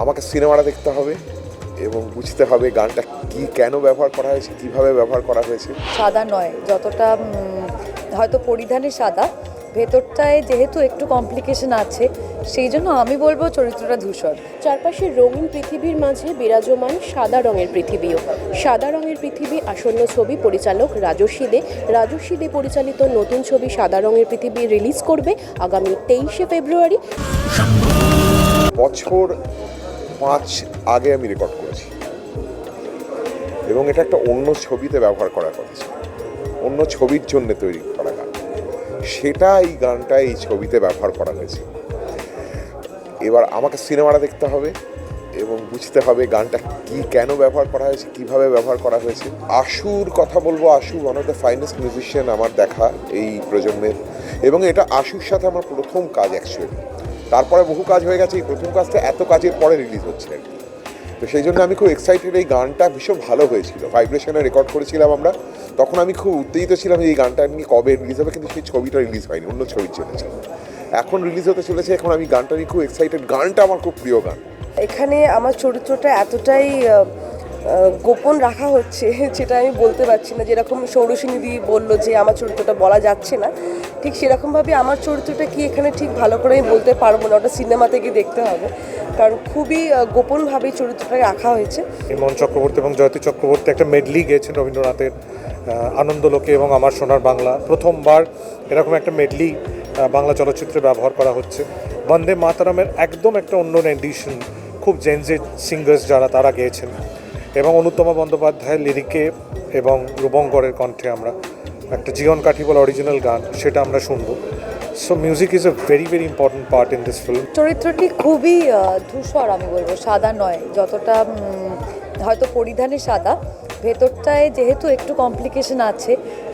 আমাকে সিনেমাটা দেখতে হবে এবং বুঝতে হবে গানটা কি কেন ব্যবহার করা হয়েছে, কিভাবে ব্যবহার করা হয়েছে। সাদা নয়, যতটা হয়তো পরিধানে সাদা, ভেতরটায় যেহেতু একটু কমপ্লিকেশন আছে, সেই জন্য আমি বলবো চরিত্রটা ধূসর। চারপাশের রঙিন পৃথিবীর মাঝে বিরাজমান সাদা রঙের পৃথিবীও। সাদা রঙের পৃথিবী আসন্ন ছবি পরিচালক রাজস্বী দে পরিচালিত নতুন ছবি সাদা রঙের পৃথিবী রিলিজ করবে আগামী 23শে ফেব্রুয়ারি। বছর 5 আগে আমি রেকর্ড করেছি এবং এটা একটা অন্য ছবিতে ব্যবহার করার কথা ছিল, অন্য ছবির জন্য তৈরি করা গান, সেটা এই গানটা এই ছবিতে ব্যবহার করা হয়েছে। এবার আমাকে সিনেমাটা দেখতে হবে এবং বুঝতে হবে গানটা কি কেন ব্যবহার করা হয়েছে, কিভাবে ব্যবহার করা হয়েছে। আশুর কথা বলবো, আশু one of the finest musician আমার দেখা এই প্রজন্মের, এবং এটা আশুর সাথে আমার প্রথম কাজ অ্যাকচুয়ালি। তারপরে বহু কাজ হয়ে গেছে, এই প্রথম কাজটা এত কাজের পরে রিলিজ হচ্ছে আর কি। তো সেই জন্য আমি খুব এক্সাইটেড। এই গানটা ভীষণ ভালো হয়েছিল, ভাইব্রেশনে রেকর্ড করেছিলাম আমরা, তখন আমি খুব উত্তেজিত ছিলাম এই গানটা নিয়ে কবে রিলিজ হবে, কিন্তু সেই ছবিটা রিলিজ হয়নি, অন্য ছবি চলেছে, এখন রিলিজ হতে চলেছে। এখন আমি গানটা নিয়ে খুব এক্সাইটেড, গানটা আমার খুব প্রিয় গান। এখানে আমার চরিত্রটা এতটাই গোপন রাখা হচ্ছে যেটা আমি বলতে পারছি না। যেরকম সৌরসিনীদি বললো যে আমার চরিত্রটা বলা যাচ্ছে না, ঠিক সেরকমভাবে আমার চরিত্রটা কি এখানে ঠিক ভালো করে আমি বলতে পারবো না, ওটা সিনেমাতে গিয়ে দেখতে হবে, কারণ খুবই গোপনভাবেই চরিত্রটাকে রাখা হয়েছে। ইমন চক্রবর্তী এবং জয়তী চক্রবর্তী একটা মেডলি গেয়েছেন রবীন্দ্রনাথের আনন্দলোকে এবং আমার সোনার বাংলা। প্রথমবার এরকম একটা মেডলি বাংলা চলচ্চিত্রে ব্যবহার করা হচ্ছে। বন্দে মাতারামের একদম একটা অন্য এডিশন, খুব জেনজেড সিঙ্গার্স যারা তারা গেয়েছেন, এবং অনুত্তমা বন্দ্যোপাধ্যায়ের লিরিকে এবং রূপঙ্করের কণ্ঠে আমরা একটা জীবন কাঠিবল অরিজিনাল গান, সেটা আমরা শুনবো। So music is a very very important part in this film. চরিত্রটি খুবই ধূসর, আমি বলবো সাদা নয়, যতটা হয়তো পরিধানে সাদা, ভেতরটায় যেহেতু একটু কমপ্লিকেশন আছে,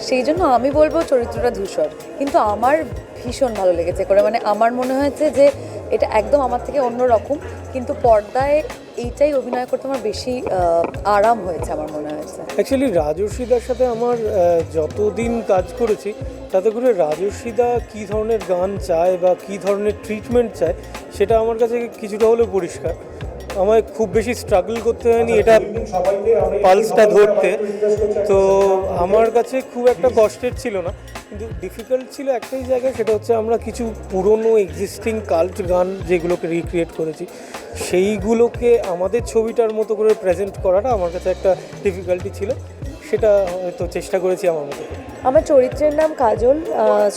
সেই জন্য আমি বলবো চরিত্রটা ধূসর। কিন্তু আমার ভীষণ ভালো লেগেছে করে, মানে আমার মনে হয়েছে যে এটা একদম আমার থেকে অন্য রকম, কিন্তু পর্দায় এইটাই অভিনয় করতে আমার বেশি আরাম হয়েছে আমার মনে হয়েছে। অ্যাকচুয়ালি রাজস্বীদার সাথে আমার যতদিন কাজ করেছি, তাতে করে রাজস্বীদা কী ধরনের গান চায় বা কী ধরনের ট্রিটমেন্ট চায়, সেটা আমার কাছে কিছুটা হলেও পরিষ্কার। আমায় খুব বেশি স্ট্রাগল করতে হয়নি এটা পালসটা ধরতে, তো আমার কাছে খুব একটা কষ্টের ছিল না। কিন্তু ডিফিকাল্ট ছিল একটাই জায়গায়, সেটা হচ্ছে আমরা কিছু পুরনো এক্সিস্টিং কাল্ট গান যেগুলোকে রিক্রিয়েট করেছি, সেইগুলোকে আমাদের ছবিটার মতো করে প্রেজেন্ট করাটা আমার কাছে একটা ডিফিকাল্টি ছিল। সেটা হয়তো চেষ্টা করেছি আমার মতো করে। আমার চরিত্রের নাম কাজল।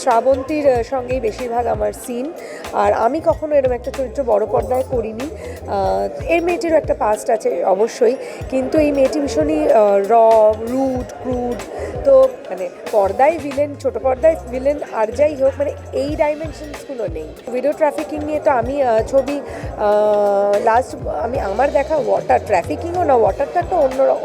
শ্রাবন্তীর সঙ্গেই বেশিরভাগ আমার সিন, আর আমি কখনো এরকম একটা চরিত্র বড় পর্দায় করিনি। এর মেয়েটিরও একটা পাস্ট আছে অবশ্যই, কিন্তু এই মেয়েটি ভীষণই রুড ক্রুড, তো মানে পর্দায় ভিলেন, ছোট পর্দায় ভিলেন, আর যাই হোক, মানে এই ডাইমেনশনসগুলো নেই। ভিডিও ট্রাফিকিং নিয়ে তো আমি ছবি লাস্ট আমার দেখা ওয়াটার ট্রাফিকিংও না, ওয়াটারটা একটা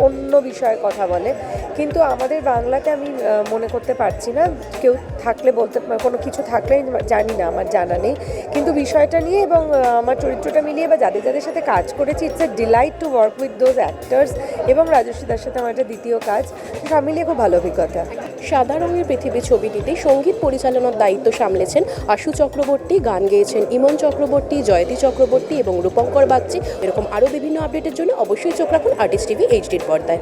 অন্য বিষয়ে কথা বলে, কিন্তু আমাদের বাংলাতে আমি মনে করতে পারছি না, কেউ থাকলে বলতে, কোনো কিছু থাকলে জানি না, আমার জানা নেই, কিন্তু বিষয়টা নিয়ে এবং আমার চরিত্রটা মিলিয়ে বা যাদের যাদের সাথে কাজ করেছি, it's a delight to work with those actors, এবং রাজস্বীদার সাথে আমার একটা দ্বিতীয় কাজ, সব মিলিয়ে খুব ভালো অভিজ্ঞতা। সাদা রঙের পৃথিবী ছবিটিতে সঙ্গীত পরিচালনার দায়িত্ব সামলেছেন আশু চক্রবর্তী, গান গেয়েছেন ইমন চক্রবর্তী, জয়তী চক্রবর্তী এবং রূপঙ্কর বাগচি। এরকম আরও বিভিন্ন আপডেটের জন্য অবশ্যই চোখ রাখুন আর্টিস্ট টিভি HD পর্দায়।